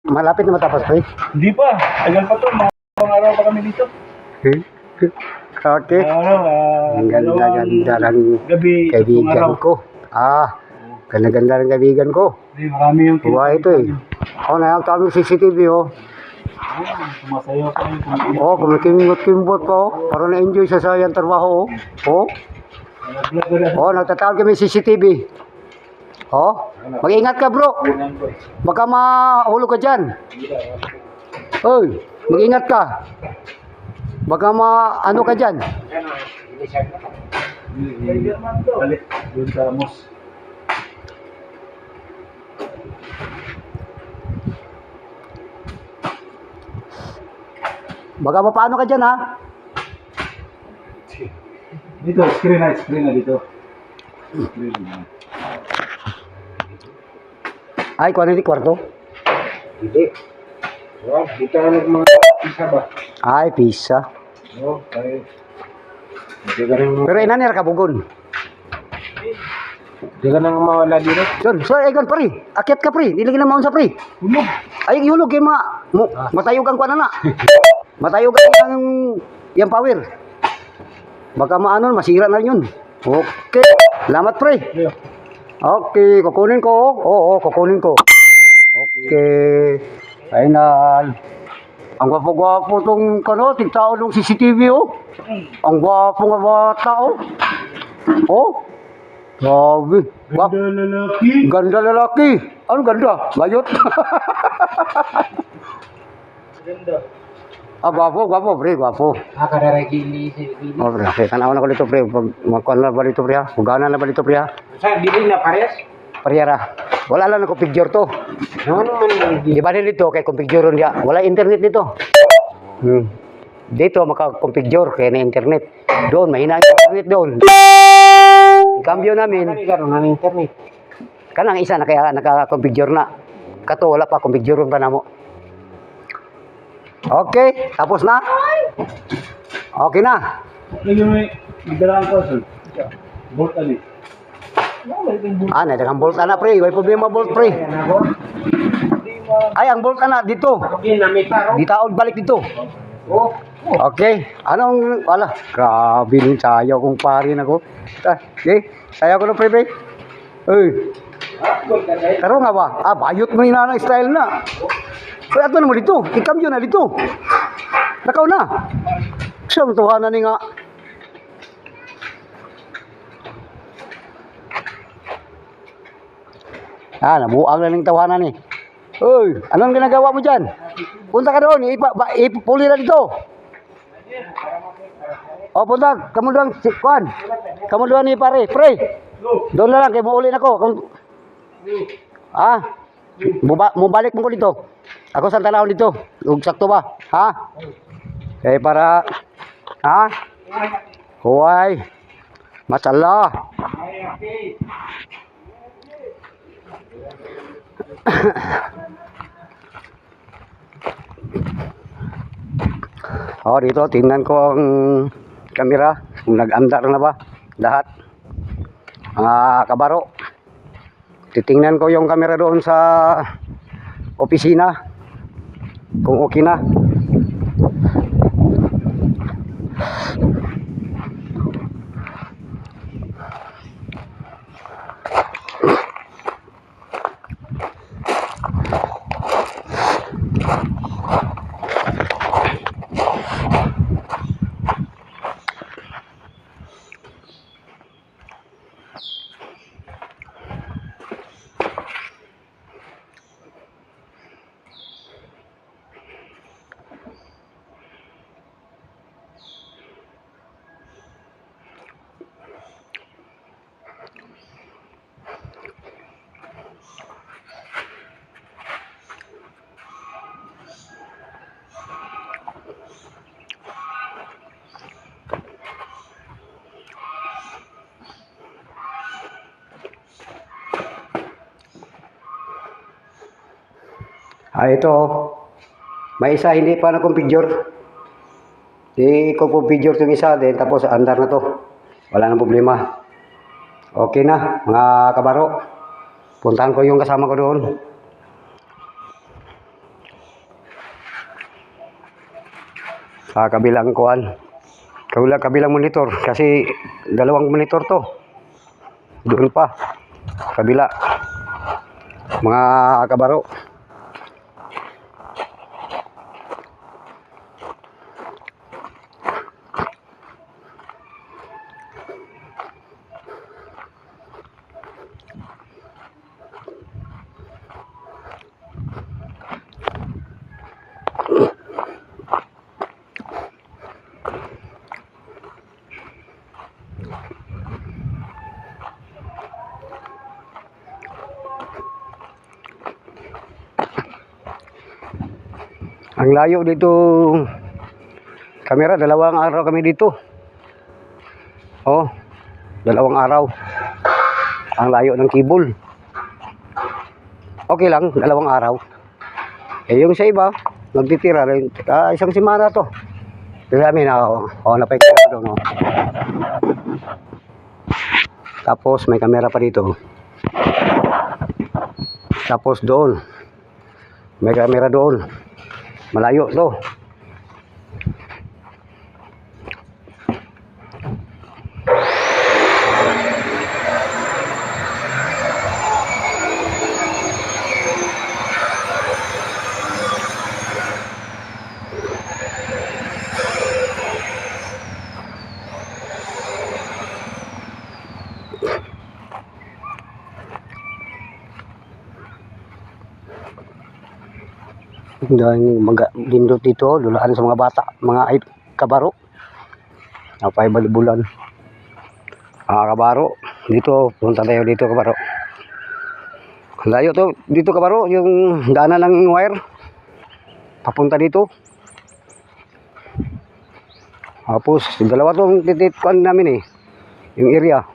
malapit na matapos, pre. Hindi pa. Tagal pa to. Mga araw pa kami dito. Okay. Ang ganda-ganda ng gabi, kaibigan ko. Ganda-ganda ng kaibigan ko. Marami yung Buhay ito eh. Na yung tawag ng CCTV oh. Sumasayaw pa yung Kumikimot-kimot pa oh. Para na-enjoy siya sa yung trabaho oh. Nagtatawag kami CCTV. Mag-ingat ka bro. Baka mahulog ka dyan. Oy, mag-ingat ka. Baka ano ka dyan. Balik doon sa Amos. Baka mapaano ka dyan ha. Dito, screen na dito. Ay, kung ano yung kwarto? Hindi. Dito na mga pisa ba? Ay, pisa. Pero inanir ka bugon. Hindi ka nang mawala dito. Yun, so egan pare. Akyat ka pre. Diligin na maun sa pre. Hulog. Ay, ihulog kay matayugan ko na. Matayugan yung power. Baka maano, masira na yun. Okay. Salamat pre. Okay, kukunin ko. Oo, kukunin ko. Okay. Final. Ang gwapo-gwapo tong tigtao ng CCTV oh. Ang gwapo nga bata oh. Grabe. Ganda lalaki. Ganda lalaki. Ano ganda? Bayot. Ganda. Gwapo, pre, gwapo. Kadara gili. Oh, pre, okay. Tanaw na ko dito, pre. Magkuhan na ba dito, pre, ha? Hugana na ba dito, pre, ha? Saan, dili na pares? Pariyara. Wala lang ako picture to. Ano man Di ba dito, kay configure niya. Wala internet dito. Dito, maka-configure, kaya na internet. Doon, mahina yung internet doon. Cambio namin. Karoon na internet. Kanang isa na kaya naka-configure na. Kato, wala pa, configure pa na mo. Okay, tapos na? Okay na. Lagi may magdalaan ko, sir. Bolt ali. Nadagang bolt na, pre. May problema bolt, pre. Ay, ang bolt na, dito. Ditaod balik dito. Okay. Wala. Grabe nung sayaw kong pari na ko. Okay. Sayaw ko na, pre. Uy. Karo nga ba? Bayot mo yung style na. Kaya ito naman dito. Ikambyo na dito. Nakaw na. Siyang tuhanan ni nga. Nabuang na ng tawanan eh. Uy, anong ginagawa mo dyan? Punta ka doon. Ipuli na dito. Punta. Kamu doon. Kuhan. Kamu doon ni pare. Pre. Doon na lang. Kaya maulin ako. Mubalik mo ko dito. Ako sa tanaw dito. Sakto ba? Para Huway. Masalah. Dito tingnan ko ang kamera kung nag-andar na ba lahat. Kabaro. Titingnan ko yung kamera doon sa opisina kung okay na. Ito. May isa hindi pa na-configure. I-configure itong isa din. Tapos andar na to. Wala nang problema. Okay na mga kabaro. Puntahan ko yung kasama ko doon. Sa kabilang kuan. Kabilang monitor kasi dalawang monitor to. Doon pa. Kabila. Mga kabaro. Ang layo dito, kamera, 2 araw kami dito. Oh, 2 araw. Ang layo ng kibol. Okay lang, 2 araw. Yung sa iba, nagtitira rin. Isang semana to. Kasi amin, napay-camera doon. Tapos may kamera pa dito. Tapos doon, may kamera doon. Malayo to. Dahil lindot dito, dulaan sa mga bata, mga kabaro. Napay balibulan. Kabaro, dito, punta tayo dito kabaro. Layo to, dito kabaro, yung daanan ng wire. Papunta dito. Tapos, 2 tong titikuan namin eh, yung area.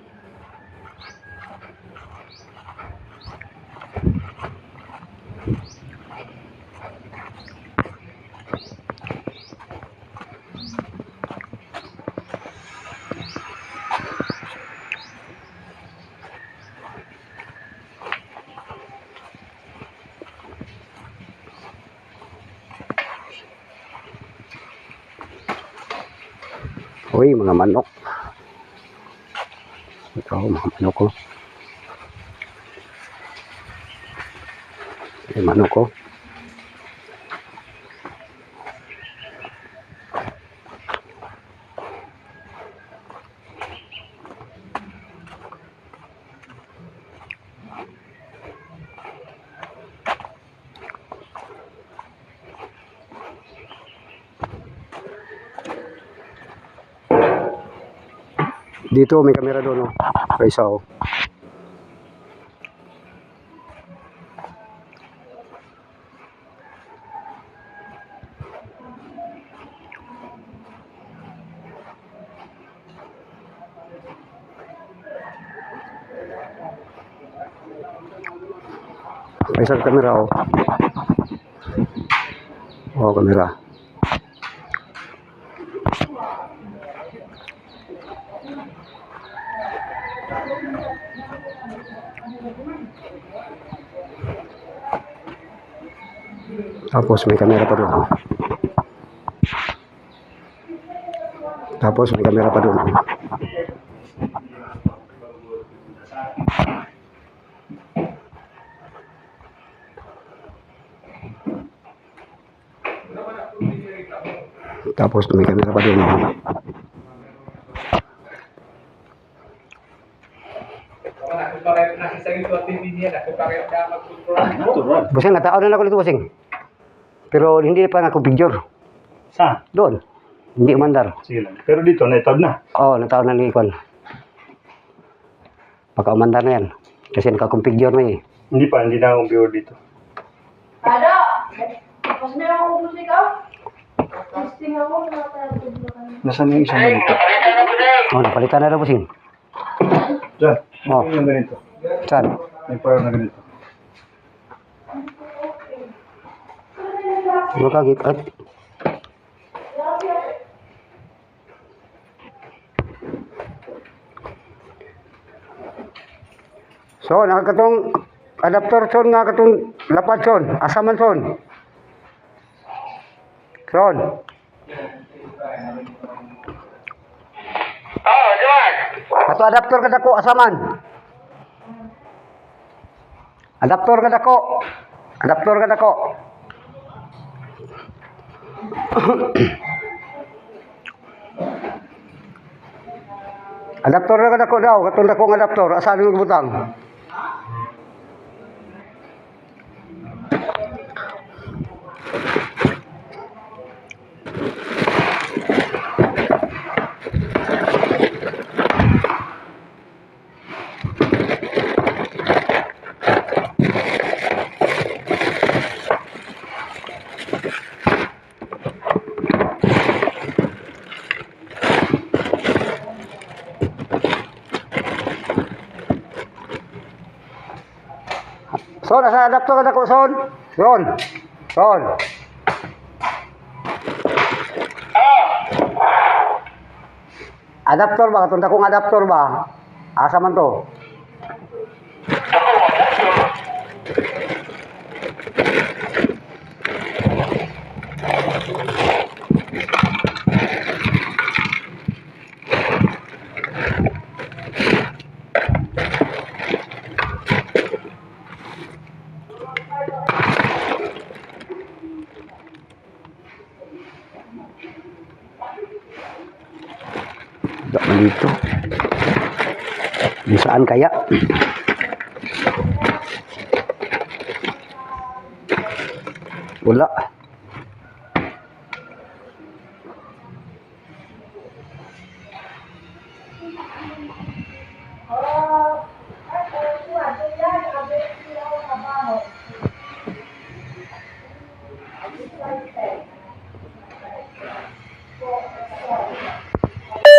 Uy, mga manok. Ito, mga manok ko. Manok ko. Dito may kamera doon, Isa, May isang kamera, kamera. Tapos may kamera pa doon. Tapos may kamera pa doon. Tapos may kamera pa doon. Busing, nataon na ako dito, busing. Pero hindi pa na ako picture. Saan? Doon. Hindi umandar. Sige lang. Pero dito, naitad na. Oo, nataon na ni Ikon. Baka umandar na yan. Kasi nakakumpigure na eh. Hindi na akong viewer dito. Ada! Tapos meron akong musika. Testing ako. Nasaan yung isang ganito? Napalitan na daw, busing. Diyan. Oh. Yung ganito. Saan? May parang na ganito. Makagit at so, nakakatong adapter son nga katong lapad son, asaman son. Son. Oh, Juan. Ato adaptor ka dako asaman. Adaptor ka dako. Adaptor ka dako. Adaptor ka dako daw, katong dako nga adaptor, asa nang butang? Son, asa adaptor ka dako, son? Son. Son. Adaptor ba? Katong dakong adaptor ba? Asa man to? Dito. Di saan kaya? Wala.